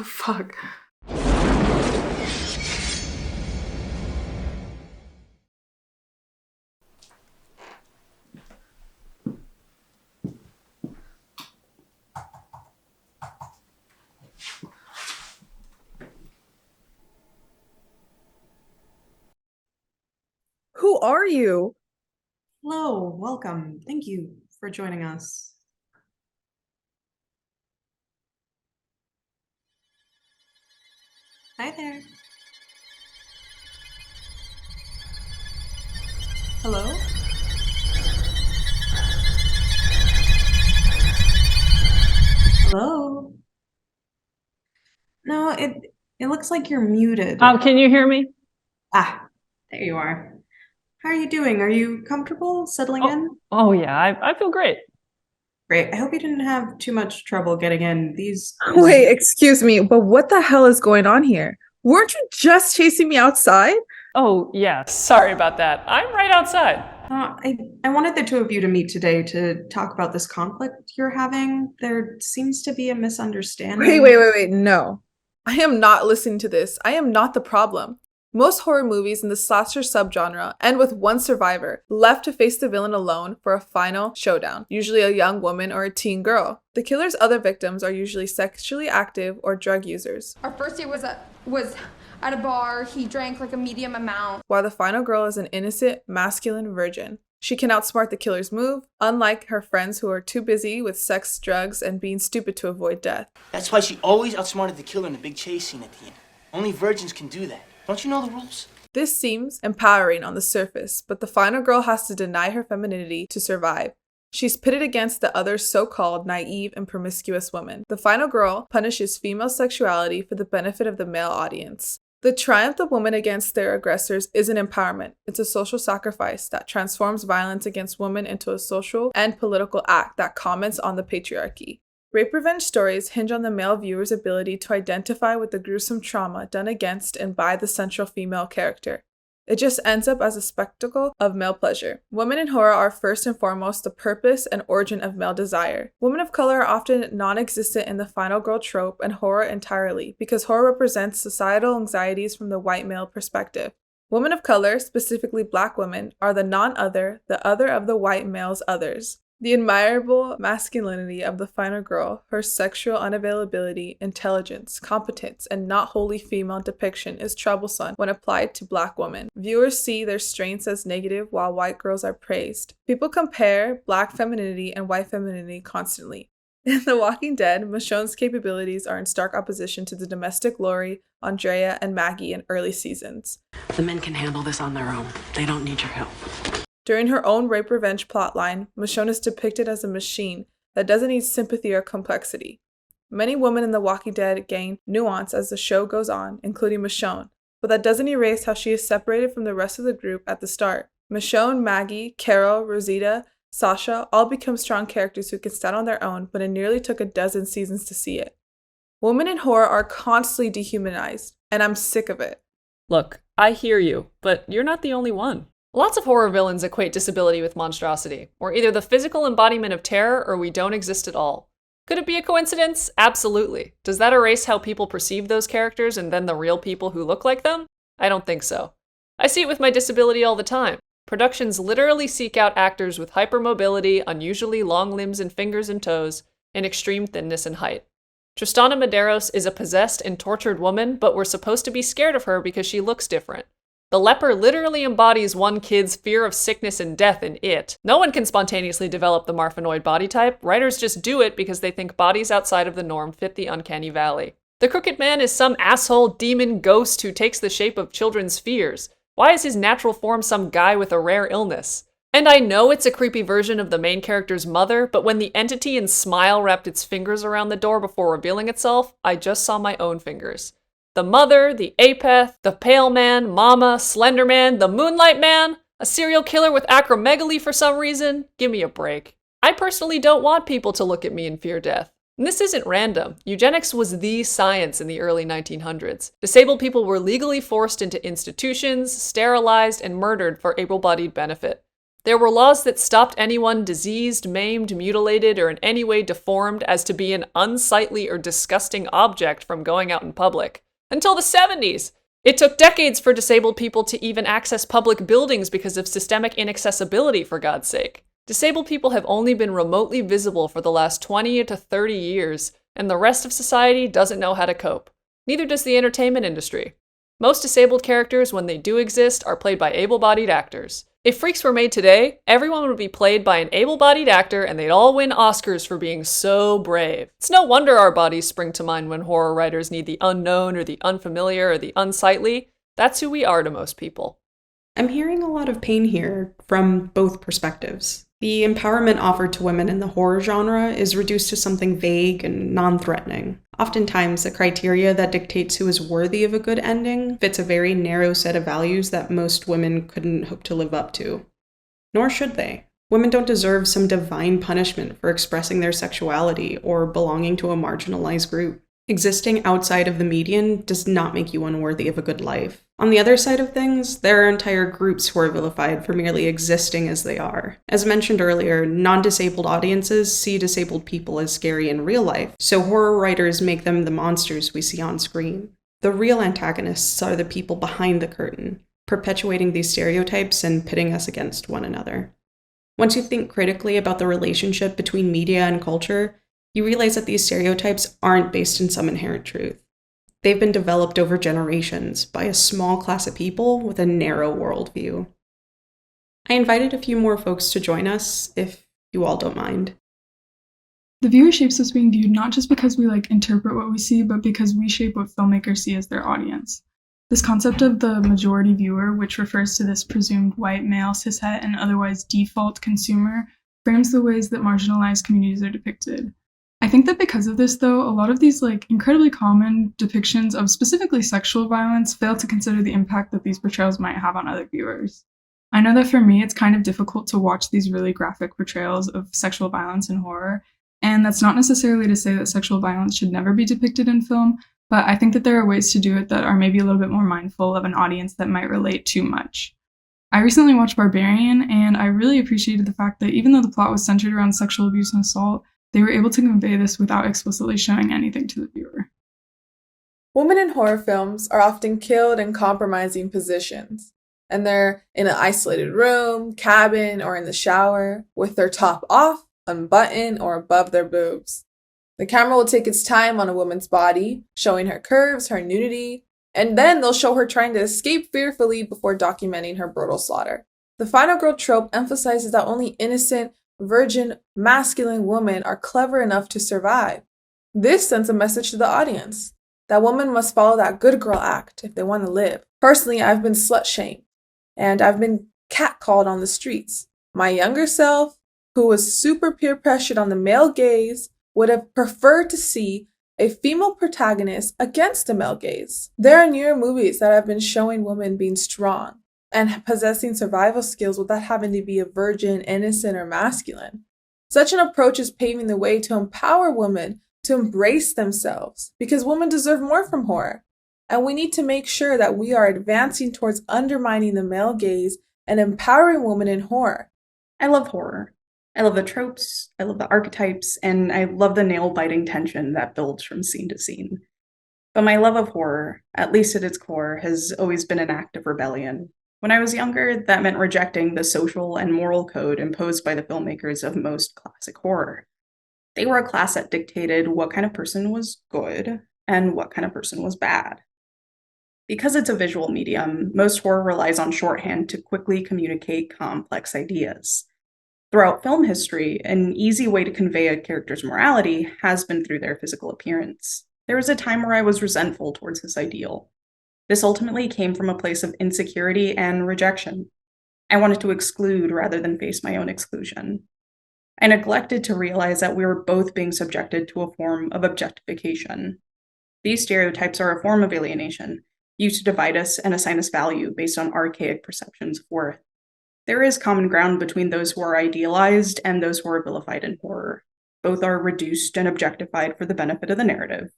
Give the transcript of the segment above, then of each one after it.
the fuck? Who are you? Hello, welcome. Thank you for joining us. Hi there. Hello? Hello? No, it looks like you're muted. Can you hear me? Ah, there you are. How are you doing? Are you comfortable settling in? Oh yeah, I feel great. Great. I hope you didn't have too much trouble getting in. These Wait, excuse me, but what the hell is going on here? Weren't you just chasing me outside? Oh yeah, sorry about that. I'm right outside. I wanted the two of you to meet today to talk about this conflict you're having. There seems to be a misunderstanding. Wait, no. I am not listening to this. I am not the problem. Most horror movies in the slasher subgenre end with one survivor, left to face the villain alone for a final showdown, usually a young woman or a teen girl. The killer's other victims are usually sexually active or drug users. Our first date was at a bar. He drank like a medium amount. While the final girl is an innocent, masculine virgin. She can outsmart the killer's move, unlike her friends who are too busy with sex, drugs, and being stupid to avoid death. That's why she always outsmarted the killer in the big chase scene at the end. Only virgins can do that. Don't you know the rules? This seems empowering on the surface, but the final girl has to deny her femininity to survive. She's pitted against the other so-called naive and promiscuous women. The final girl punishes female sexuality for the benefit of the male audience. The triumph of women against their aggressors isn't empowerment. It's a social sacrifice that transforms violence against women into a social and political act that comments on the patriarchy. Rape revenge stories hinge on the male viewer's ability to identify with the gruesome trauma done against and by the central female character. It just ends up as a spectacle of male pleasure. Women in horror are first and foremost the purpose and origin of male desire. Women of color are often non-existent in the final girl trope and horror entirely, because horror represents societal anxieties from the white male perspective. Women of color, specifically black women, are the non-other, the other of the white male's others. The admirable masculinity of the final girl, her sexual unavailability, intelligence, competence, and not wholly female depiction is troublesome when applied to black women. Viewers see their strengths as negative while white girls are praised. People compare black femininity and white femininity constantly. In The Walking Dead, Michonne's capabilities are in stark opposition to the domestic Lori, Andrea, and Maggie in early seasons. The men can handle this on their own. They don't need your help. During her own rape revenge plotline, Michonne is depicted as a machine that doesn't need sympathy or complexity. Many women in The Walking Dead gain nuance as the show goes on, including Michonne, but that doesn't erase how she is separated from the rest of the group at the start. Michonne, Maggie, Carol, Rosita, Sasha all become strong characters who can stand on their own, but it nearly took a dozen seasons to see it. Women in horror are constantly dehumanized, and I'm sick of it. Look, I hear you, but you're not the only one. Lots of horror villains equate disability with monstrosity. We're either the physical embodiment of terror or we don't exist at all. Could it be a coincidence? Absolutely. Does that erase how people perceive those characters and then the real people who look like them? I don't think so. I see it with my disability all the time. Productions literally seek out actors with hypermobility, unusually long limbs and fingers and toes, and extreme thinness and height. Tristana Medeiros is a possessed and tortured woman, but we're supposed to be scared of her because she looks different. The leper literally embodies one kid's fear of sickness and death in it. No one can spontaneously develop the Marfanoid body type. Writers just do it because they think bodies outside of the norm fit the uncanny valley. The Crooked Man is some asshole demon ghost who takes the shape of children's fears. Why is his natural form some guy with a rare illness? And I know it's a creepy version of the main character's mother, but when the entity in Smile wrapped its fingers around the door before revealing itself, I just saw my own fingers. The Mother, the Apeth, the Pale Man, Mama, Slender Man, the Moonlight Man, a serial killer with acromegaly for some reason? Give me a break. I personally don't want people to look at me and fear death. And this isn't random. Eugenics was the science in the early 1900s. Disabled people were legally forced into institutions, sterilized, and murdered for able-bodied benefit. There were laws that stopped anyone diseased, maimed, mutilated, or in any way deformed as to be an unsightly or disgusting object from going out in public. Until the 70s! It took decades for disabled people to even access public buildings because of systemic inaccessibility, for God's sake. Disabled people have only been remotely visible for the last 20 to 30 years, and the rest of society doesn't know how to cope. Neither does the entertainment industry. Most disabled characters, when they do exist, are played by able-bodied actors. If Freaks were made today, everyone would be played by an able-bodied actor and they'd all win Oscars for being so brave. It's no wonder our bodies spring to mind when horror writers need the unknown or the unfamiliar or the unsightly. That's who we are to most people. I'm hearing a lot of pain here from both perspectives. The empowerment offered to women in the horror genre is reduced to something vague and non-threatening. Oftentimes, the criteria that dictates who is worthy of a good ending fits a very narrow set of values that most women couldn't hope to live up to. Nor should they. Women don't deserve some divine punishment for expressing their sexuality or belonging to a marginalized group. Existing outside of the median does not make you unworthy of a good life. On the other side of things, there are entire groups who are vilified for merely existing as they are. As mentioned earlier, non-disabled audiences see disabled people as scary in real life, so horror writers make them the monsters we see on screen. The real antagonists are the people behind the curtain, perpetuating these stereotypes and pitting us against one another. Once you think critically about the relationship between media and culture, you realize that these stereotypes aren't based in some inherent truth. They've been developed over generations by a small class of people with a narrow worldview. I invited a few more folks to join us, if you all don't mind. The viewer shapes us being viewed not just because we interpret what we see, but because we shape what filmmakers see as their audience. This concept of the majority viewer, which refers to this presumed white male, cishet, and otherwise default consumer, frames the ways that marginalized communities are depicted. I think that because of this, though, a lot of these incredibly common depictions of specifically sexual violence fail to consider the impact that these portrayals might have on other viewers. I know that for me, it's kind of difficult to watch these really graphic portrayals of sexual violence in horror, and that's not necessarily to say that sexual violence should never be depicted in film, but I think that there are ways to do it that are maybe a little bit more mindful of an audience that might relate too much. I recently watched Barbarian, and I really appreciated the fact that even though the plot was centered around sexual abuse and assault, they were able to convey this without explicitly showing anything to the viewer. Women in horror films are often killed in compromising positions, and they're in an isolated room, cabin, or in the shower, with their top off, unbuttoned, or above their boobs. The camera will take its time on a woman's body, showing her curves, her nudity, and then they'll show her trying to escape fearfully before documenting her brutal slaughter. The final girl trope emphasizes that only innocent, virgin, masculine women are clever enough to survive. This sends a message to the audience that women must follow that good girl act if they want to live. Personally, I've been slut-shamed, and I've been catcalled on the streets. My younger self, who was super peer pressured on the male gaze, would have preferred to see a female protagonist against the male gaze. There are newer movies that have been showing women being strong and possessing survival skills without having to be a virgin, innocent, or masculine. Such an approach is paving the way to empower women to embrace themselves, because women deserve more from horror. And we need to make sure that we are advancing towards undermining the male gaze and empowering women in horror. I love horror. I love the tropes, I love the archetypes, and I love the nail-biting tension that builds from scene to scene. But my love of horror, at least at its core, has always been an act of rebellion. When I was younger, that meant rejecting the social and moral code imposed by the filmmakers of most classic horror. They were a class that dictated what kind of person was good and what kind of person was bad. Because it's a visual medium, most horror relies on shorthand to quickly communicate complex ideas. Throughout film history, an easy way to convey a character's morality has been through their physical appearance. There was a time where I was resentful towards this ideal. This ultimately came from a place of insecurity and rejection. I wanted to exclude rather than face my own exclusion. I neglected to realize that we were both being subjected to a form of objectification. These stereotypes are a form of alienation, used to divide us and assign us value based on archaic perceptions of worth. There is common ground between those who are idealized and those who are vilified in horror. Both are reduced and objectified for the benefit of the narrative.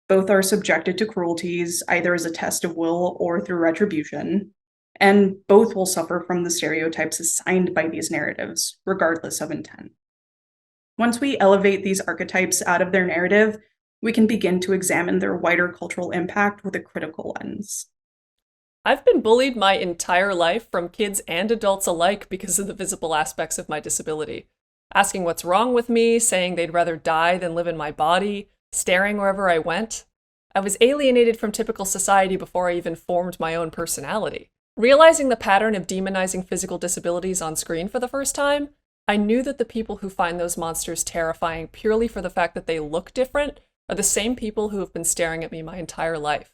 Both are subjected to cruelties, either as a test of will or through retribution. and both will suffer from the stereotypes assigned by these narratives, regardless of intent. Once we elevate these archetypes out of their narrative, we can begin to examine their wider cultural impact with a critical lens. I've been bullied my entire life from kids and adults alike because of the visible aspects of my disability. Asking what's wrong with me, saying they'd rather die than live in my body, staring wherever I went. I was alienated from typical society before I even formed my own personality. Realizing the pattern of demonizing physical disabilities on screen for the first time, I knew that the people who find those monsters terrifying purely for the fact that they look different are the same people who have been staring at me my entire life.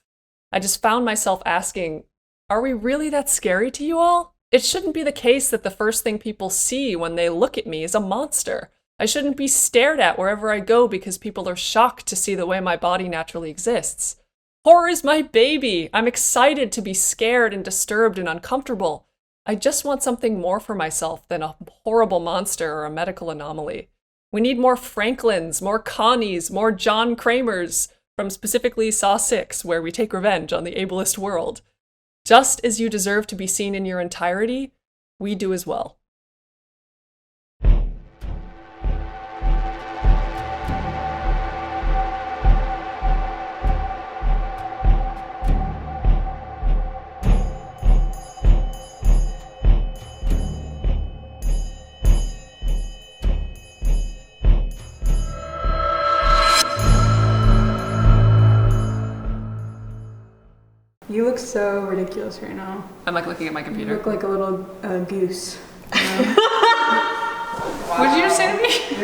I just found myself asking, are we really that scary to you all? It shouldn't be the case that the first thing people see when they look at me is a monster. I shouldn't be stared at wherever I go because people are shocked to see the way my body naturally exists. Horror is my baby. I'm excited to be scared and disturbed and uncomfortable. I just want something more for myself than a horrible monster or a medical anomaly. We need more Franklins, more Connies, more John Kramers from specifically Saw 6, where we take revenge on the ableist world. Just as you deserve to be seen in your entirety, we do as well. You look so ridiculous right now. I'm like looking at my You computer. look like a little goose. What did you just say to me?